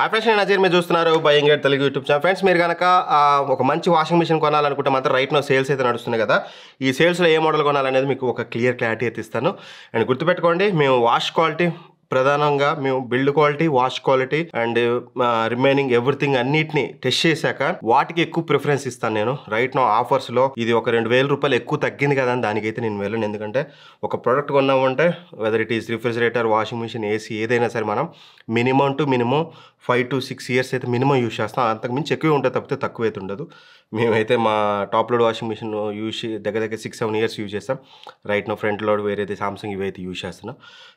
Hi friends, నేను అజయ్. మీరు చూస్తున్నారు buying at Telugu YouTube channel. Friends, మీరు కనుక ఒక మంచి వాషింగ్ మిషన్ కొనాలనుకుంటే మాత్రం రైట్ నో సేల్స్ అయితే నడుస్తున్నాయి కదా. ఈ సేల్స్లో ఏ మోడల్ కొనాలనేది మీకు ఒక క్లారిటీ అయితే ఇస్తాను. అండ్ గుర్తుపెట్టుకోండి, మేము వాష్ క్వాలిటీ ప్రధానంగా మేము build quality, wash quality and remaining everything అన్నిటిని టెస్ట్ చేశాక వాటికి ఎక్కువ ప్రిఫరెన్స్ ఇస్తాను నేను. రైట్ నో ఆఫర్స్లో ఇది ఒక 2000 రూపాయలు ఎక్కువ తగ్గింది కదా అని దానికైతే నేను వెళ్ళను. ఎందుకంటే ఒక ప్రోడక్ట్ కొన్నామంటే whether it is refrigerator, washing machine, AC ఏదైనా సరే మనం మినిమం 5 to 6 years అయితే మినిమం యూజ్ చేస్తాం. అంతకుమించి ఎక్కువే ఉంటుంది తప్పితే తక్కువ అయితే ఉండదు. మేమైతే మా టాప్ లోడ్ వాషింగ్ మిషన్ దగ్గర 6-7 years యూజ్ చేస్తాం. రైట్ నో ఫ్రంట్ లోడ్ వేరేది సామ్సంగ్ ఇవైతే యూజ్ చేస్తున్నాం.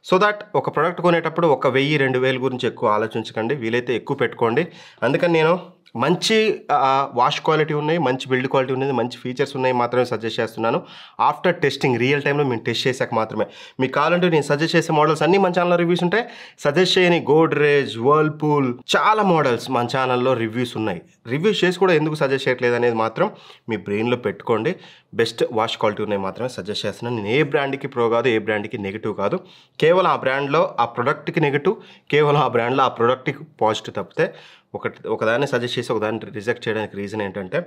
సో దట్ ఒక ప్రోడక్ట్ కొనేటప్పుడు 1000-2000 గురించి ఎక్కువ ఆలోచించకండి, వీలైతే ఎక్కువ పెట్టుకోండి. అందుకని నేను మంచి వాష్ క్వాలిటీ ఉన్నాయి, మంచి బిల్డ్ క్వాలిటీ ఉన్నది, మంచి ఫీచర్స్ ఉన్నాయి మాత్రమే సజెస్ట్ చేస్తున్నాను. ఆఫ్టర్ టెస్టింగ్ రియల్ టైంలో మేము టెస్ట్ చేశాక మాత్రమే. మీకు కావాలంటే నేను సజెస్ట్ చేసే మోడల్స్ అన్నీ మన ఛానల్లో రివ్యూస్ ఉంటాయి. సజెస్ట్ చేయని గోడ్రేజ్, వర్ల్పూల్ చాలా మోడల్స్ మన ఛానల్లో రివ్యూస్ ఉన్నాయి. రివ్యూస్ చేసి కూడా ఎందుకు సజెస్ట్ చేయట్లేదు అనేది మాత్రం మీ బ్రెయిన్లో పెట్టుకోండి. బెస్ట్ వాష్ క్వాలిటీ ఉన్నాయి మాత్రమే సజెస్ట్ చేస్తున్నాను. నేను ఏ బ్రాండ్కి ప్రో కాదు, ఏ బ్రాండ్కి నెగిటివ్ కాదు. కేవలం ఆ బ్రాండ్లో ఆ ప్రొడక్ట్కి నెగిటివ్, కేవలం ఆ బ్రాండ్లో ఆ ప్రొడక్ట్కి పాజిటివ్ తప్పితే ఒకదాన్ని సజెస్ట్ చేసి ఒకదాన్ని రిజెక్ట్ చేయడానికి రీజన్ ఏంటంటే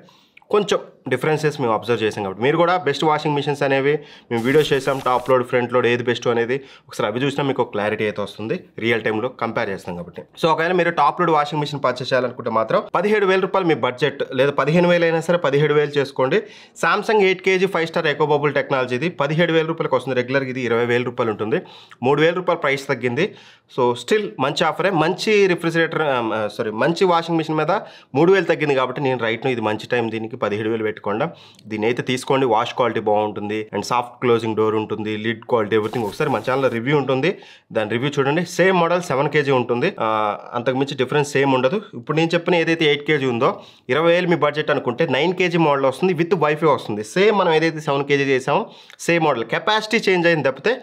కొంచెం డిఫరెన్సెస్ మేము అబ్జర్వ్ చేసాం కాబట్టి. మీరు కూడా బెస్ట్ వాషింగ్ మిషన్స్ అనేవి మేము వీడియోస్ చేసాం, టాప్ లోడ్, ఫ్రంట్ లోడ్ ఏది బెస్ట్ అనేది ఒకసారి అవి చూసినా మీకు ఒక క్లారిటీ అయితే వస్తుంది. రియల్ టైంలో కంపేర్ చేస్తాం కాబట్టి. సో ఒకవేళ మీరు top load washing machine purchase చేయాలనుకుంటే మాత్రం 17,000 రూపాయలు మీ బడ్జెట్, లేదా 15,000 అయినా సరే 17,000 చేసుకోండి. Samsung 8 kg 5-star eco bubble టెక్నాలజీది 17,000 రూపాయలకు వస్తుంది. రెగ్యులర్గా ఇది 20,000 రూపాయలు ఉంటుంది. 3,000 రూపాయలు ప్రైస్ తగ్గింది. సో స్టిల్ మంచి ఆఫరే. మంచి రిఫ్రిజిరేటర్ మంచి వాషింగ్ మిషన్ మీద 3,000 తగ్గింది కాబట్టి నేను రైట్ను ఇది మంచి టైం దీనికి 17,000 పెట్టుకోండి. దీని అయితే తీసుకోండి. వాష్ క్వాలిటీ బాగుంటుంది అండ్ సాఫ్ట్ క్లోజింగ్ డోర్ ఉంటుంది, లిడ్ క్వాలిటీ ఎవ్రీథింగ్ ఒకసారి మన ఛానల్లో రివ్యూ ఉంటుంది, దాని రివ్యూ చూడండి. సేమ్ మోడల్ 7 kg ఉంటుంది, అంతకుమించి డిఫరెన్స్ సేమ్ ఉండదు. ఇప్పుడు నేను చెప్పిన ఏదైతే 8 kg ఉందో 20,000 మీ బడ్జెట్ అనుకుంటే 9 kg మోడల్ వస్తుంది, విత్ వైఫై వస్తుంది. సేమ్ మనం ఏదైతే 7 kg చేసామో సేమ్ మోడల్. కెపాసిటీ చేంజ్ అయింది తప్పితే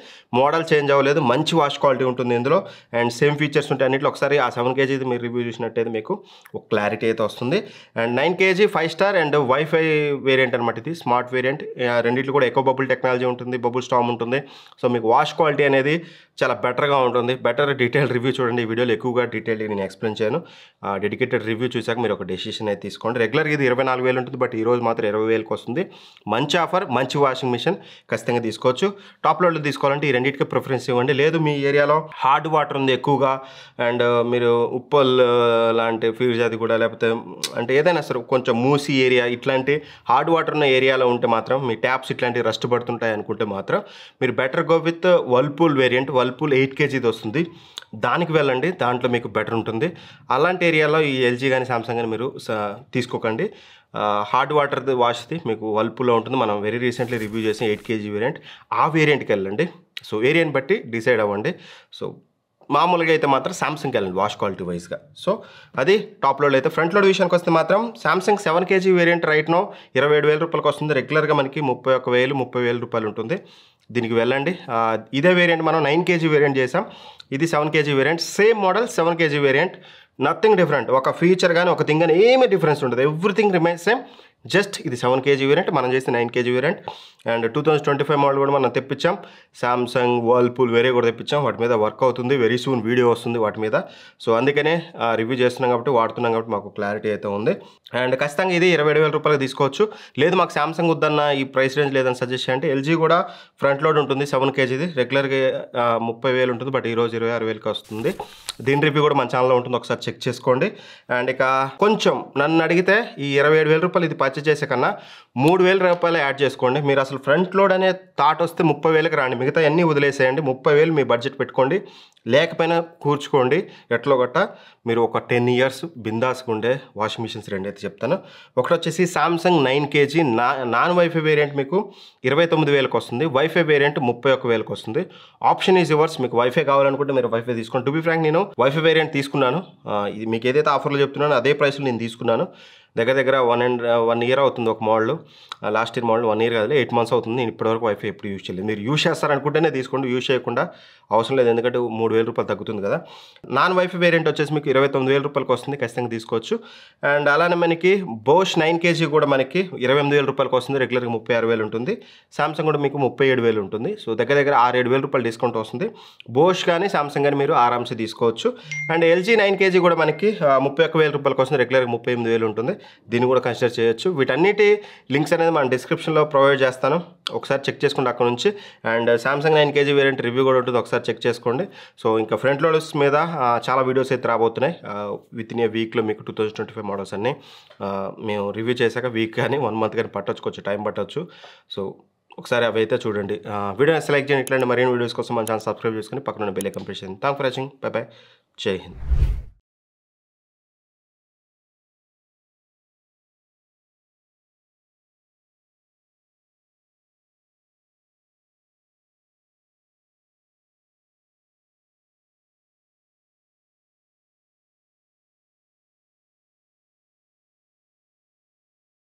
మోడల్ చేంజ్ అవ్వలేదు. మంచి వాష్ క్వాలిటీ ఉంటుంది ఇందులో అండ్ సేమ్ ఫీచర్స్ ఉంటాయి అన్నింటిలో. ఒకసారి ఆ 7 kg మీరు రివ్యూ చూసినట్టయితే మీకు ఒక క్లారిటీ అయితే వస్తుంది. And 9 kg 5-star and wifi variant అనమాట. ఇది స్మార్ట్ వేరియంట్. రెండింటిలో కూడా ఎకో బబుల్ టెక్నాలజీ ఉంటుంది, బబుల్ స్టామ్ ఉంటుంది. సో మీకు వాష్ క్వాలిటీ అనేది చాలా బెటర్గా ఉంటుంది. బెటర్ డీటెయిల్ రివ్యూ చూడండి. ఈ వీడియోలో ఎక్కువగా డీటెయిల్ నేను ఎక్స్ప్లెయిన్ చేయను. డెడికేటెడ్ రివ్యూ చూసాక మీరు ఒక డెసిషన్ అయితే తీసుకోండి. రెగ్యులర్గా ఇది 24,000 ఉంటుంది, బట్ ఈరోజు మాత్రం 20,000కి వస్తుంది. మంచి ఆఫర్, మంచి వాషింగ్ మిషన్ ఖచ్చితంగా తీసుకోవచ్చు. టాప్ లోడ్లో తీసుకోవాలంటే ఈ రెండింటికి ప్రిఫరెన్స్ ఇవ్వండి. లేదు మీ ఏరియాలో హార్డ్ వాటర్ ఉంది ఎక్కువగా అండ్ మీరు ఉప్పల్ లాంటి ఫీల్స్ అది కూడా, లేకపోతే అంటే ఏదైనా సరే కొంచెం మూసి ఏరియా ఇట్లాంటి హార్డ్ వాటర్ ఉన్న ఏరియాలో ఉంటే మాత్రం మీ ట్యాప్స్ ఇట్లాంటివి రస్ట్ పడుతుంటాయి అనుకుంటే మాత్రం మీరు better go with Whirlpool variant. Whirlpool 8 kgది వస్తుంది, దానికి వెళ్ళండి. దాంట్లో మీకు బెటర్ ఉంటుంది. అలాంటి ఏరియాలో ఈ ఎల్జీ కానీ సామ్సంగ్ కానీ మీరు తీసుకోకండి. హార్డ్ వాటర్ది వాష్ది మీకు వర్ల్పూల్లో ఉంటుంది. మనం వెరీ రీసెంట్లీ రివ్యూ చేసిన 8 kg వేరియంట్, ఆ వేరియంట్కి వెళ్ళండి. సో ఏరియాని బట్టి డిసైడ్ అవ్వండి. సో మామూలుగా అయితే మాత్రం సామ్సంగ్కి వెళ్ళండి వాష్ క్వాలిటీ వైజ్గా. సో అది టాప్ లోడ్. అయితే ఫ్రంట్ లోడ్ విషయానికి వస్తే మాత్రం Samsung 7 kg variant right now 27,000 రూపాయలకు వస్తుంది. రెగ్యులర్గా మనకి 31,000-30,000 రూపాయలు ఉంటుంది. దీనికి వెళ్ళండి. ఇదే వేరియంట్ మనం 9 kg వేరియంట్ చేసాం. ఇది 7 kg variant. Same model 7 kg variant, nothing different. ఒక ఫీచర్ కానీ ఒక థింగ్ కానీ ఏమీ డిఫరెన్స్ ఉండదు. Everything remains same. జస్ట్ ఇది 7 kg వేరియంట్, మనం చేసిన 9 kg వేరియంట్. అండ్ 2025 మోడల్ కూడా మనం తెప్పించాం. సామ్సంగ్, వర్ల్పూల్ వేరే కూడా తెప్పించాం. వాటి మీద వర్క్ అవుతుంది. వెరీ సూన్ వీడియో వస్తుంది వాటి మీద. సో అందుకనే రివ్యూ చేస్తున్నాం కాబట్టి, వాడుతున్నాం కాబట్టి మాకు క్లారిటీ అయితే ఉంది. అండ్ ఖచ్చితంగా ఇది 27,000 రూపాయలు తీసుకోవచ్చు. లేదు మాకు సామ్సంగ్ వద్దన్న, ఈ ప్రైస్ రేంజ్ లేదని సజెస్ట్ చేయండి. ఎల్జీ కూడా ఫ్రంట్ లోడ్ ఉంటుంది 7 kgది. రెగ్యులర్గా 30,000 ఉంటుంది, బట్ ఈరోజు 26,000కి వస్తుంది. దీని రివ్యూ కూడా మన ఛానల్లో ఉంటుంది, ఒకసారి చెక్ చేసుకోండి. అండ్ ఇక కొంచెం నన్ను అడిగితే ఈ 27,000 రూపాయలు ఇది పర్చేస్ చేసే కన్నా 3,000 రూపాయలు యాడ్ చేసుకోండి. మీరు అసలు ఫ్రంట్ లోడ్ అనే థాట్ వస్తే 30,000కి రాండి. మిగతా అన్నీ వదిలేసేయండి. 30,000 మీ బడ్జెట్ పెట్టుకోండి. లేకపోయినా కూర్చుకోండి. ఎట్లో గట్ట మీరు ఒక 10 years బిందాస్గా ఉండే వాషింగ్ మిషన్స్ రెండు అయితే చెప్తాను. ఒకటి వచ్చేసి Samsung 9 kg non wifi variant మీకు 29,000కి వస్తుంది. వైఫై వేరియంట్ 31,000కి వస్తుంది. Option is yours. మీకు వైఫై కావాలనుకుంటే మీరు వైఫై తీసుకోండి. టు బి ఫ్రాంక్ నేను వైఫై వేరియంట్ తీసుకున్నాను. ఇది మీకు ఏదైతే ఆఫర్లో చెప్తున్నానో అదే ప్రైస్లో నేను తీసుకున్నాను. దగ్గర దగ్గర 1 ఇయర్ అవుతుంది ఒక model. Last year model 1 year కాదు 8 మంత్స్ అవుతుంది. నేను ఇప్పటివరకు వైఫై ఎప్పుడు యూజ్ చేయలేదు. మీరు యూజ్ చేస్తారనుకుంటేనే తీసుకోండి, యూజ్ చేయకుండా అవసరం లేదు, ఎందుకంటే 3,000 రూపాయలు తగ్గుతుంది కదా. నాన్ వైఫై వేరియంట్ వచ్చేసి మీకు 29,000 రూపాయలకి వస్తుంది, ఖచ్చితంగా తీసుకోవచ్చు. అండ్ అలానే మనకి బోష్ 9 kg కూడా మనకి 28,000 రూపాయలకి వస్తుంది, రెగ్యులర్గా 36,000 ఉంటుంది. సామ్సంగ్ కూడా మీకు 37,000 ఉంటుంది. సో దగ్గర దగ్గర 6,000-7,000 రూపాయలు డిస్కౌంట్ వస్తుంది. బోష్ కానీ సామ్సంగ్ కానీ మీరు ఆరామ్సే తీసుకోవచ్చు. అండ్ ఎల్జీ 9 kg కూడా మనకి 31,000 రూపాయలకి వస్తుంది, రెగ్యులర్గా 38,000 ఉంటుంది. దీన్ని కూడా కన్సిడర్ చేయొచ్చు. వీటన్నిటి లింక్స్ అనేది మన డిస్క్రిప్షన్లో ప్రొవైడ్ చేస్తాను, ఒకసారి చెక్ చేసుకోండి అక్కడ నుంచి. And Samsung 9 kg variant review కూడా ఉంటుంది, ఒకసారి చెక్ చేసుకోండి. సో ఇంకా ఫ్రంట్ లోడర్స్ మీద చాలా వీడియోస్ అయితే రాబోతున్నాయి. విత్ ఇన్ ఏ వీక్లో మీకు 2025 మోడల్స్ అన్నీ మేము రివ్యూ చేశాక వీక్ కానీ 1 మంత్ కానీ పట్టొచ్చు, కొంచెం టైం పట్టొచ్చు. సో ఒకసారి అవి అయితే చూడండి. వీడియో సెలెక్ట్ చేయండి. ఇట్లాంటి మరిన్ని వీడియోస్ కోసం మన ఛానల్ సబ్స్క్రైబ్ చేసుకుని పక్కన బెల్ ఐకాన్ ప్రెస్ చేయండి. Thanks for watching. By by. జై హింద్.